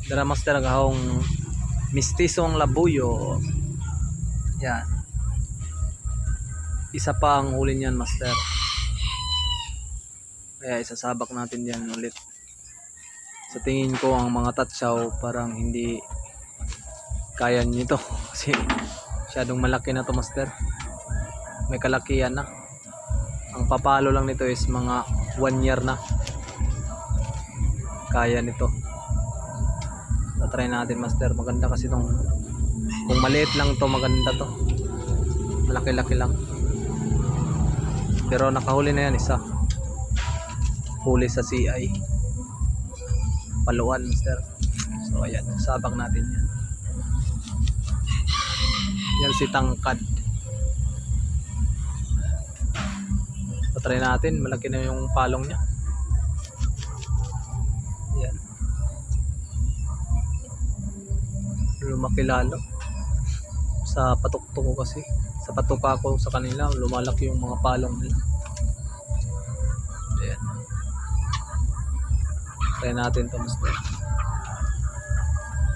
Dara master gahong mistisong labuyo. Yan. Isa pa ang huli niyan master. Kaya isasabak natin yan ulit. Sa tingin ko ang mga tatsaw parang hindi kaya nito kasi masyadong malaki na to master. May kalakihan na. Ang papalo lang nito is mga 1 year na. Kaya nito. Try natin master. Maganda kasi itong, kung maliit lang to maganda to. Malaki-laki lang. Pero nakahuli na yan isa. Huli sa CI. Paluan master. So ayan, sabak natin yan. Yan si tangkad. Try natin, malaki na yung palong niya. Yan. Lumaki lalo. Sa patuktok ko kasi. Sa patuka ko sa kanila, lumalaki yung mga palong nila. Ayan. Try natin ito master.